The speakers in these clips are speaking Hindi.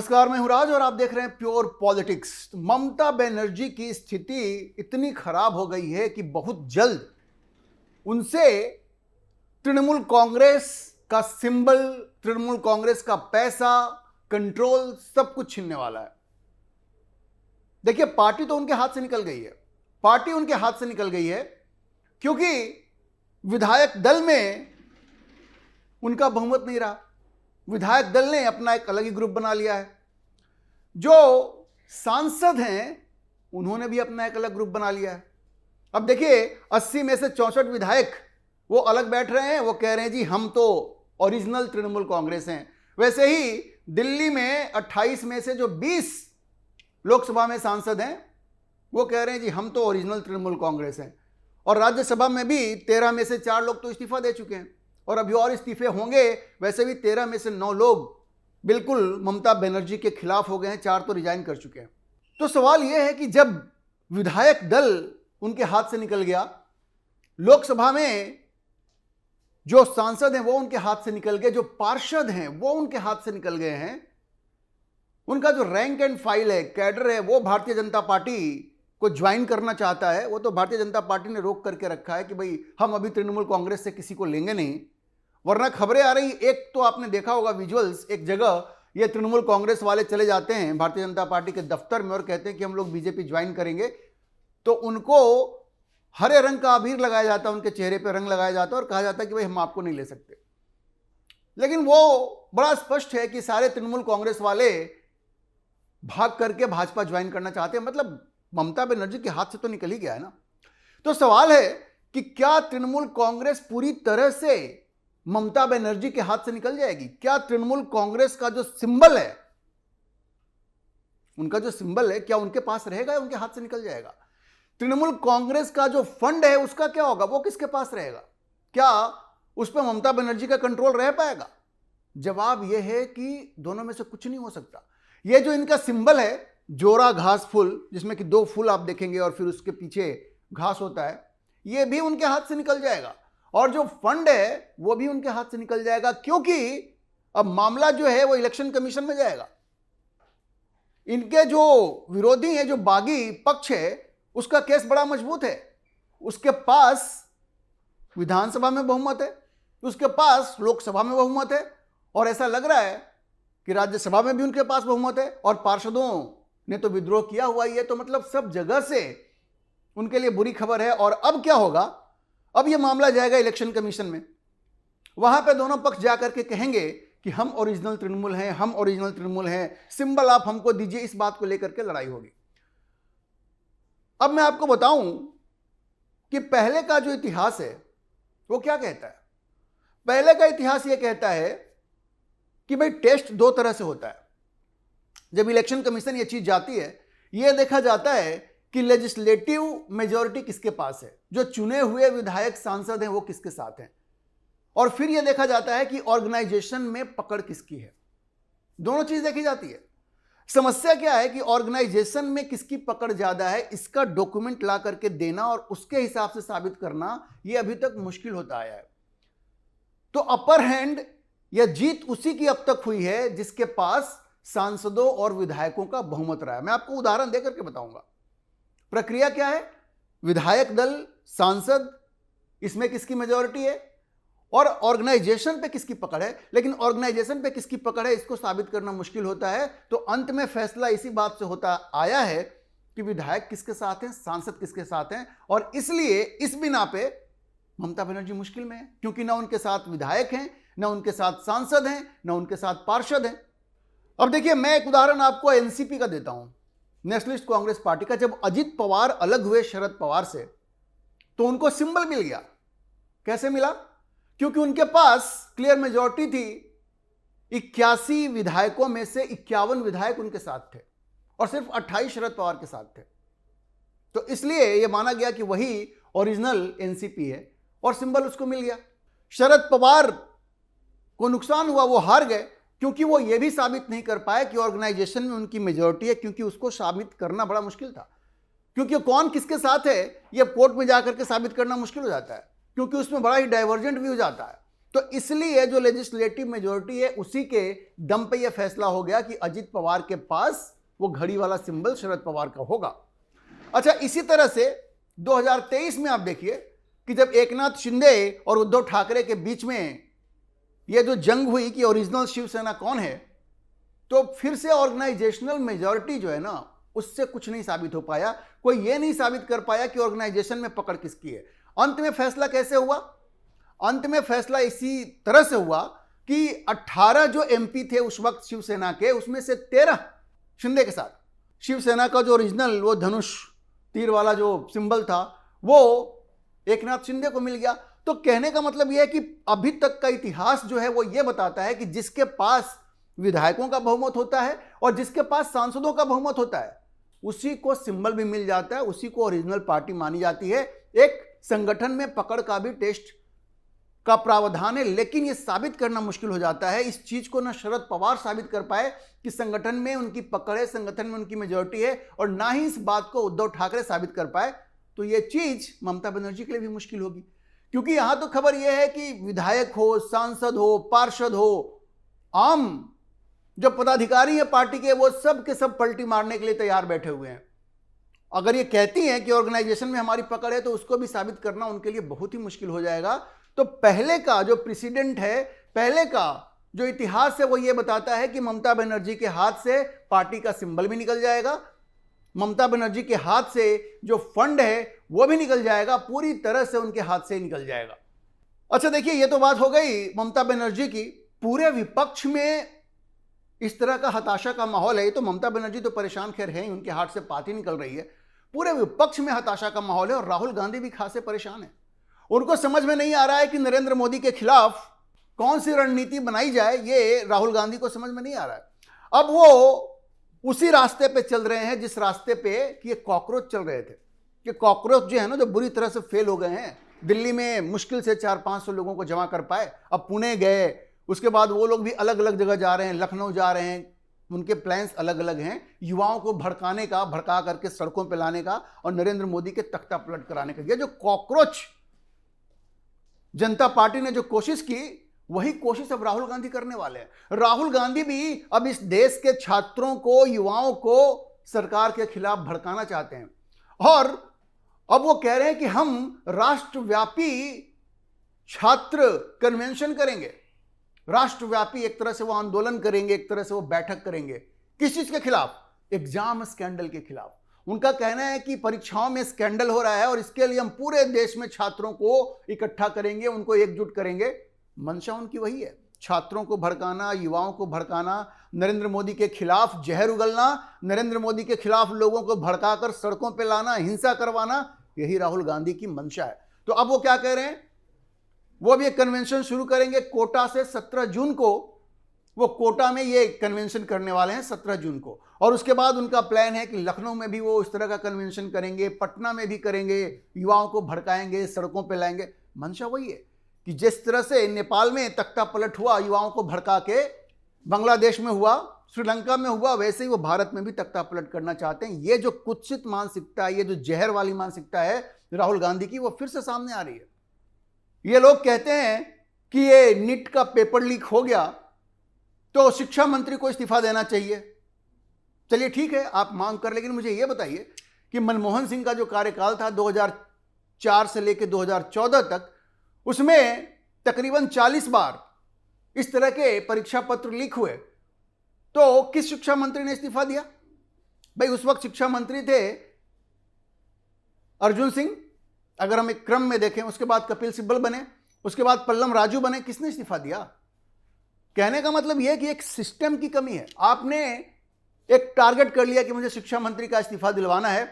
नमस्कार, मैं हूं राज और आप देख रहे हैं प्योर पॉलिटिक्स। ममता बनर्जी की स्थिति इतनी खराब हो गई है कि बहुत जल्द उनसे तृणमूल कांग्रेस का सिंबल, तृणमूल कांग्रेस का पैसा, कंट्रोल सब कुछ छीनने वाला है। देखिए, पार्टी तो उनके हाथ से निकल गई है। पार्टी उनके हाथ से निकल गई है क्योंकि विधायक दल में उनका बहुमत नहीं रहा। विधायक दल ने अपना एक अलग ही ग्रुप बना लिया है। जो सांसद हैं उन्होंने भी अपना एक अलग ग्रुप बना लिया है। अब देखिए, 80 में से 64 विधायक वो अलग बैठ रहे हैं। वो कह रहे हैं जी हम तो ओरिजिनल तृणमूल कांग्रेस हैं। वैसे ही दिल्ली में 28 में से जो 20 लोकसभा में सांसद हैं वो कह रहे हैं जी हम तो ओरिजिनल तृणमूल कांग्रेस हैं। और राज्यसभा में भी 13 में से 4 लोग तो इस्तीफा दे चुके हैं और अभी और इस्तीफे होंगे। वैसे भी 13 में से 9 लोग बिल्कुल ममता बनर्जी के खिलाफ हो गए हैं, 4 तो रिजाइन कर चुके हैं। तो सवाल यह है कि जब विधायक दल उनके हाथ से निकल गया, लोकसभा में जो सांसद हैं वो उनके हाथ से निकल गए, जो पार्षद हैं वो उनके हाथ से निकल गए हैं, उनका जो रैंक एंड फाइल है, कैडर है, वो भारतीय जनता पार्टी को ज्वाइन करना चाहता है। वो तो भारतीय जनता पार्टी ने रोक करके रखा है कि भाई हम अभी तृणमूल कांग्रेस से किसी को लेंगे नहीं, वरना खबरें आ रही। एक तो आपने देखा होगा विजुअल्स, एक जगह ये तृणमूल कांग्रेस वाले चले जाते हैं भारतीय जनता पार्टी के दफ्तर में और कहते हैं कि हम लोग बीजेपी ज्वाइन करेंगे, तो उनको हरे रंग का अबीर लगाया जाता है, उनके चेहरे पर रंग लगाया जाता है और कहा जाता है कि भाई हम आपको नहीं ले सकते। लेकिन वो बड़ा स्पष्ट है कि सारे तृणमूल कांग्रेस वाले भाग करके भाजपा ज्वाइन करना चाहते हैं। मतलब ममता बनर्जी के हाथ से तो निकल ही गया है ना। तो सवाल है कि क्या तृणमूल कांग्रेस पूरी तरह से ममता बनर्जी के हाथ से निकल जाएगी? क्या तृणमूल कांग्रेस का जो सिंबल है, उनका जो सिंबल है, क्या उनके पास रहेगा या उनके हाथ से निकल जाएगा? तृणमूल कांग्रेस का जो फंड है उसका क्या होगा? वो किसके पास रहेगा? क्या उस पर ममता बनर्जी का कंट्रोल रह पाएगा? जवाब यह है कि दोनों में से कुछ नहीं हो सकता। यह जो इनका सिंबल है, जोरा घास फूल, जिसमें कि 2 फूल आप देखेंगे और फिर उसके पीछे घास होता है, यह भी उनके हाथ से निकल जाएगा। और जो फंड है वो भी उनके हाथ से निकल जाएगा, क्योंकि अब मामला जो है वो इलेक्शन कमीशन में जाएगा। इनके जो विरोधी है, जो बागी पक्ष है, उसका केस बड़ा मजबूत है। उसके पास विधानसभा में बहुमत है, उसके पास लोकसभा में बहुमत है और ऐसा लग रहा है कि राज्यसभा में भी उनके पास बहुमत है और पार्षदों ने तो विद्रोह किया हुआ ही है। तो मतलब सब जगह से उनके लिए बुरी खबर है। और अब क्या होगा? अब यह मामला जाएगा इलेक्शन कमीशन में। वहां पे दोनों पक्ष जाकर के कहेंगे कि हम ओरिजिनल तृणमूल हैं, हम ओरिजिनल तृणमूल हैं, सिंबल आप हमको दीजिए। इस बात को लेकर के लड़ाई होगी। अब मैं आपको बताऊं कि पहले का जो इतिहास है वो क्या कहता है। पहले का इतिहास यह कहता है कि भाई टेस्ट 2 तरह से होता है। जब इलेक्शन कमीशन ये चीज जाती है, यह देखा जाता है कि लेजिस्लेटिव मेजॉरिटी किसके पास है, जो चुने हुए विधायक सांसद हैं वो किसके साथ हैं, और फिर यह देखा जाता है कि ऑर्गेनाइजेशन में पकड़ किसकी है। दोनों चीज देखी जाती है। समस्या क्या है कि ऑर्गेनाइजेशन में किसकी पकड़ ज्यादा है, इसका डॉक्यूमेंट ला करके देना और उसके हिसाब से साबित करना, यह अभी तक मुश्किल होता आया है। तो अपर हैंड या जीत उसी की अब तक हुई है जिसके पास सांसदों और विधायकों का बहुमत रहा है। मैं आपको उदाहरण देकर के बताऊंगा। प्रक्रिया क्या है? विधायक दल, सांसद, इसमें किसकी मेजॉरिटी है और ऑर्गेनाइजेशन पे किसकी पकड़ है। लेकिन ऑर्गेनाइजेशन पे किसकी पकड़ है इसको साबित करना मुश्किल होता है। तो अंत में फैसला इसी बात से होता आया है कि विधायक किसके साथ हैं, सांसद किसके साथ हैं। और इसलिए इस बिना पे ममता बनर्जी मुश्किल में है, क्योंकि ना उनके साथ विधायक हैं, ना उनके साथ सांसद हैं, ना उनके साथ पार्षद हैं। अब देखिए, मैं एक उदाहरण आपको एनसीपी का देता हूं, नेशनलिस्ट कांग्रेस पार्टी का। जब अजित पवार अलग हुए शरद पवार से, तो उनको सिंबल मिल गया। कैसे मिला? क्योंकि उनके पास क्लियर मेजॉरिटी थी। 81 विधायकों में से 51 विधायक उनके साथ थे और सिर्फ 28 शरद पवार के साथ थे। तो इसलिए यह माना गया कि वही ओरिजिनल एनसीपी है और सिंबल उसको मिल गया। शरद पवार को नुकसान हुआ, वो हार गए, क्योंकि वो ये भी साबित नहीं कर पाए कि ऑर्गेनाइजेशन में उनकी मेजॉरिटी है, क्योंकि उसको साबित करना बड़ा मुश्किल था। क्योंकि कौन किसके साथ है ये कोर्ट में जाकर के साबित करना मुश्किल हो जाता है, क्योंकि उसमें बड़ा ही डाइवर्जेंट व्यू जाता है। तो इसलिए जो लेजिस्लेटिव मेजोरिटी है उसी के दम पे यह फैसला हो गया कि अजित पवार के पास वो घड़ी वाला सिंबल शरद पवार का होगा। अच्छा, इसी तरह से 2023 में आप देखिए कि जब एकनाथ शिंदे और उद्धव ठाकरे के बीच में ये जो जंग हुई कि ओरिजिनल शिवसेना कौन है, तो फिर से ऑर्गेनाइजेशनल मेजॉरिटी जो है ना, उससे कुछ नहीं साबित हो पाया। कोई ये नहीं साबित कर पाया कि ऑर्गेनाइजेशन में पकड़ किसकी है। अंत में फैसला कैसे हुआ? अंत में फैसला इसी तरह से हुआ कि 18 जो एमपी थे उस वक्त शिवसेना के, उसमें से 13 शिंदे के साथ। शिवसेना का जो ओरिजिनल वो धनुष तीर वाला जो सिंबल था वो एकनाथ शिंदे को मिल गया। तो कहने का मतलब यह है कि अभी तक का इतिहास जो है वो ये बताता है कि जिसके पास विधायकों का बहुमत होता है और जिसके पास सांसदों का बहुमत होता है, उसी को सिंबल भी मिल जाता है, उसी को ओरिजिनल पार्टी मानी जाती है। एक संगठन में पकड़ का भी टेस्ट का प्रावधान है, लेकिन यह साबित करना मुश्किल हो जाता है। इस चीज को ना शरद पवार साबित कर पाए कि संगठन में उनकी पकड़ है, संगठन में उनकी मेजॉरिटी है, और ना ही इस बात को उद्धव ठाकरे साबित कर पाए। तो यह चीज ममता बनर्जी के लिए भी मुश्किल होगी, क्योंकि यहां तो खबर यह है कि विधायक हो, सांसद हो, पार्षद हो, आम जो पदाधिकारी है पार्टी के, वो सब के सब पलटी मारने के लिए तैयार बैठे हुए हैं। अगर ये कहती हैं कि ऑर्गेनाइजेशन में हमारी पकड़ है, तो उसको भी साबित करना उनके लिए बहुत ही मुश्किल हो जाएगा। तो पहले का जो प्रेसिडेंट है, पहले का जो इतिहास है, वो ये बताता है कि ममता बनर्जी के हाथ से पार्टी का सिंबल भी निकल जाएगा, ममता बनर्जी के हाथ से जो फंड है वो भी निकल जाएगा, पूरी तरह से उनके हाथ से ही निकल जाएगा। अच्छा देखिए, ये तो बात हो गई ममता बनर्जी की। पूरे विपक्ष में इस तरह का हताशा का माहौल है। तो ममता बनर्जी तो परेशान खैर है ही, उनके हाथ से बात ही निकल रही है। पूरे विपक्ष में हताशा का माहौल है और राहुल गांधी भी खासे परेशान है। उनको समझ में नहीं आ रहा है कि नरेंद्र मोदी के खिलाफ कौन सी रणनीति बनाई जाए, ये राहुल गांधी को समझ में नहीं आ रहा है। अब वो उसी रास्ते पे चल रहे हैं जिस रास्ते पे कि ये कॉकरोच चल रहे थे। कि कॉकरोच जो है ना, जो बुरी तरह से फेल हो गए हैं। दिल्ली में मुश्किल से 400-500 लोगों को जमा कर पाए, अब पुणे गए, उसके बाद वो लोग भी अलग अलग जगह जा रहे हैं, लखनऊ जा रहे हैं। उनके प्लान्स अलग अलग हैं, युवाओं को भड़काने का, भड़का करके सड़कों पे लाने का और नरेंद्र मोदी के तख्ता पलट कराने का। ये जो कॉकरोच जनता पार्टी ने जो कोशिश की, वही कोशिश अब राहुल गांधी करने वाले हैं। राहुल गांधी भी अब इस देश के छात्रों को, युवाओं को सरकार के खिलाफ भड़काना चाहते हैं, और अब वो कह रहे हैं कि हम राष्ट्रव्यापी छात्र कन्वेंशन करेंगे, राष्ट्रव्यापी एक तरह से वो आंदोलन करेंगे, एक तरह से वो बैठक करेंगे। किस चीज के खिलाफ? एग्जाम स्कैंडल के खिलाफ। उनका कहना है कि परीक्षाओं में स्कैंडल हो रहा है और इसके लिए हम पूरे देश में छात्रों को इकट्ठा करेंगे, उनको एकजुट करेंगे। मंशा उनकी वही है, छात्रों को भड़काना, युवाओं को भड़काना, नरेंद्र मोदी के खिलाफ जहर उगलना, नरेंद्र मोदी के खिलाफ लोगों को भड़काकर सड़कों पे लाना, हिंसा करवाना, यही राहुल गांधी की मंशा है। तो अब वो क्या कह रहे हैं? वो भी एक कन्वेंशन शुरू करेंगे कोटा से। 17 जून को वो कोटा में ये कन्वेंशन करने वाले हैं, 17 जून को। और उसके बाद उनका प्लान है कि लखनऊ में भी वो इस तरह का कन्वेंशन करेंगे, पटना में भी करेंगे, युवाओं को भड़काएंगे, सड़कों पे लाएंगे। मंशा वही है कि जिस तरह से नेपाल में तख्ता पलट हुआ युवाओं को भड़का के, बांग्लादेश में हुआ, श्रीलंका में हुआ, वैसे ही वो भारत में भी तख्ता पलट करना चाहते हैं। ये जो कुत्सित मानसिकता है, ये जो जहर वाली मानसिकता है राहुल गांधी की, वो फिर से सामने आ रही है। ये लोग कहते हैं कि ये नीट का पेपर लीक हो गया तो शिक्षा मंत्री को इस्तीफा देना चाहिए। चलिए ठीक है, आप मांग कर, लेकिन मुझे ये बताइए कि मनमोहन सिंह का जो कार्यकाल था 2004 से लेकर 2014 तक, उसमें तकरीबन 40 बार इस तरह के परीक्षा पत्र लीक हुए, तो किस शिक्षा मंत्री ने इस्तीफा दिया? भाई उस वक्त शिक्षा मंत्री थे अर्जुन सिंह, अगर हम एक क्रम में देखें। उसके बाद कपिल सिब्बल बने, उसके बाद पल्लम राजू बने। किसने इस्तीफा दिया? कहने का मतलब यह कि एक सिस्टम की कमी है। आपने एक टारगेट कर लिया कि मुझे शिक्षा मंत्री का इस्तीफा दिलवाना है।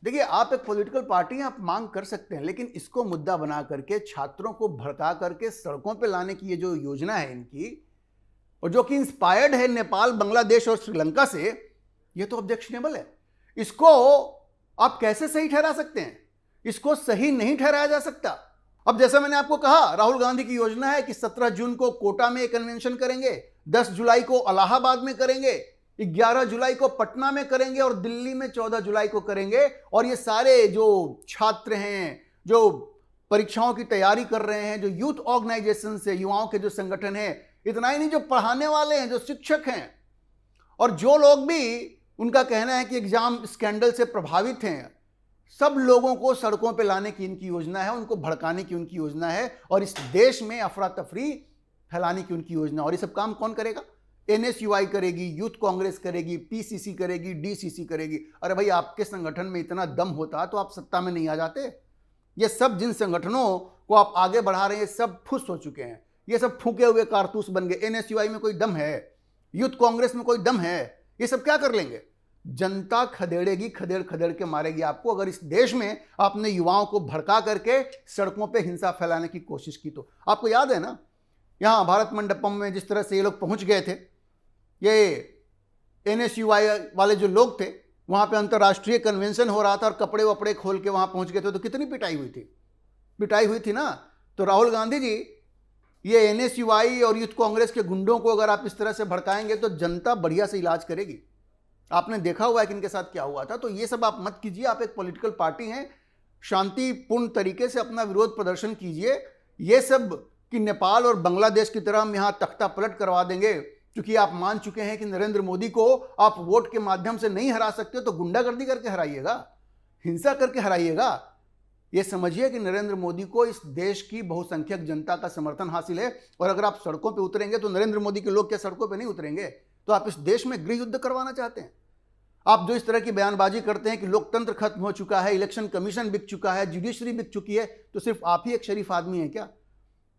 देखिए, आप एक पॉलिटिकल पार्टी हैं, आप मांग कर सकते हैं, लेकिन इसको मुद्दा बना करके छात्रों को भड़का करके सड़कों पे लाने की ये जो योजना है इनकी, और जो कि इंस्पायर्ड है नेपाल, बांग्लादेश और श्रीलंका से, ये तो ऑब्जेक्शनेबल है। इसको आप कैसे सही ठहरा सकते हैं? इसको सही नहीं ठहराया जा सकता। अब जैसा मैंने आपको कहा, राहुल गांधी की योजना है कि 17 जून को कोटा में एक कन्वेंशन करेंगे, 10 जुलाई को इलाहाबाद में करेंगे, 11 जुलाई को पटना में करेंगे और दिल्ली में 14 जुलाई को करेंगे। और ये सारे जो छात्र हैं, जो परीक्षाओं की तैयारी कर रहे हैं, जो यूथ ऑर्गेनाइजेशन है, युवाओं के जो संगठन हैं, इतना ही नहीं जो पढ़ाने वाले हैं, जो शिक्षक हैं, और जो लोग भी उनका कहना है कि एग्जाम स्कैंडल से प्रभावित हैं, सब लोगों को सड़कों पे लाने की इनकी योजना है, उनको भड़काने की उनकी योजना है, और इस देश में अफरा तफरी फैलाने की उनकी योजना। और ये सब काम कौन करेगा? NSUI करेगी, यूथ कांग्रेस करेगी, PCC करेगी, DCC करेगी। अरे भाई, आपके संगठन में इतना दम होता तो आप सत्ता में नहीं आ जाते। ये सब जिन संगठनों को आप आगे बढ़ा रहे हैं, सब फुस हो चुके हैं, ये सब फूके हुए कारतूस बन गए। NSUI में कोई दम है? यूथ कांग्रेस में कोई दम है? ये सब क्या कर लेंगे? जनता खदेड़ेगी, खदेड़ खदेड़ के मारेगी आपको, अगर इस देश में आपने युवाओं को भड़का करके सड़कों पे हिंसा फैलाने की कोशिश की तो। आपको याद है ना, यहां भारत मंडपम में जिस तरह से ये लोग पहुंच गए थे, ये NSUI वाले जो लोग थे, वहां पे अंतर्राष्ट्रीय कन्वेंशन हो रहा था और कपड़े वपड़े खोल के वहां पहुंच गए थे, तो कितनी पिटाई हुई थी? पिटाई हुई थी ना। तो राहुल गांधी जी, ये NSUI और यूथ कांग्रेस के गुंडों को अगर आप इस तरह से भड़काएंगे तो जनता बढ़िया से इलाज करेगी। आपने देखा हुआ है कि इनके साथ क्या हुआ था। तो ये सब आप मत कीजिए। आप एक पॉलिटिकल पार्टी हैं, शांतिपूर्ण तरीके से अपना विरोध प्रदर्शन कीजिए। ये सब कि नेपाल और बांग्लादेश की तरह हम यहाँ तख्ता पलट करवा देंगे, क्योंकि आप मान चुके हैं कि नरेंद्र मोदी को आप वोट के माध्यम से नहीं हरा सकते, तो गुंडागर्दी करके हराइएगा, हिंसा करके हराइएगा। ये समझिए कि नरेंद्र मोदी को इस देश की बहुसंख्यक जनता का समर्थन हासिल है, और अगर आप सड़कों पे उतरेंगे तो नरेंद्र मोदी के लोग क्या सड़कों पे नहीं उतरेंगे? तो आप इस देश में गृह युद्ध करवाना चाहते हैं। आप जो इस तरह की बयानबाजी करते हैं कि लोकतंत्र खत्म हो चुका है, इलेक्शन कमीशन बिक चुका है, जुडिशरी बिक चुकी है, तो सिर्फ आप ही एक शरीफ आदमी है क्या?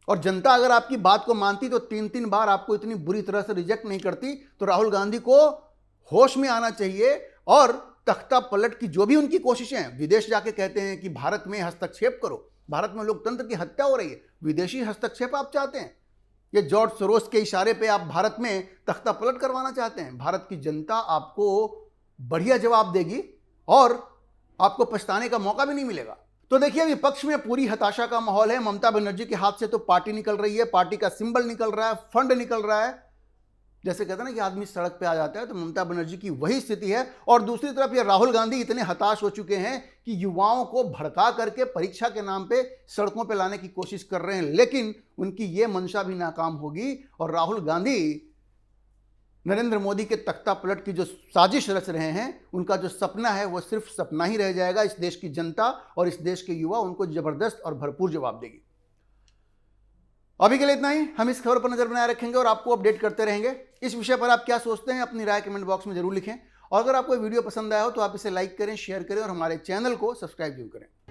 और जनता अगर आपकी बात को मानती तो 3-3 बार आपको इतनी बुरी तरह से रिजेक्ट नहीं करती। तो राहुल गांधी को होश में आना चाहिए, और तख्ता पलट की जो भी उनकी कोशिशें हैं, विदेश जाके कहते हैं कि भारत में हस्तक्षेप करो, भारत में लोकतंत्र की हत्या हो रही है, विदेशी हस्तक्षेप आप चाहते हैं, ये जॉर्ज सोरोस के इशारे पे आप भारत में तख्ता पलट करवाना चाहते हैं। भारत की जनता आपको बढ़िया जवाब देगी और आपको पछताने का मौका भी नहीं मिलेगा। तो देखिए, विपक्ष में पूरी हताशा का माहौल है। ममता बनर्जी के हाथ से तो पार्टी निकल रही है, पार्टी का सिंबल निकल रहा है, फंड निकल रहा है। जैसे कहते हैं ना कि आदमी सड़क पे आ जाता है, तो ममता बनर्जी की वही स्थिति है। और दूसरी तरफ ये राहुल गांधी इतने हताश हो चुके हैं कि युवाओं को भड़का करके परीक्षा के नाम पे सड़कों पे लाने की कोशिश कर रहे हैं, लेकिन उनकी ये मंशा भी नाकाम होगी। और राहुल गांधी नरेंद्र मोदी के तख्ता पलट की जो साजिश रच रहे हैं, उनका जो सपना है वो सिर्फ सपना ही रह जाएगा। इस देश की जनता और इस देश के युवा उनको जबरदस्त और भरपूर जवाब देगी। अभी के लिए इतना ही। हम इस खबर पर नजर बनाए रखेंगे और आपको अपडेट करते रहेंगे। इस विषय पर आप क्या सोचते हैं, अपनी राय कमेंट बॉक्स में जरूर लिखें। और अगर आपको वीडियो पसंद आया हो तो आप इसे लाइक करें, शेयर करें और हमारे चैनल को सब्सक्राइब जरूर करें।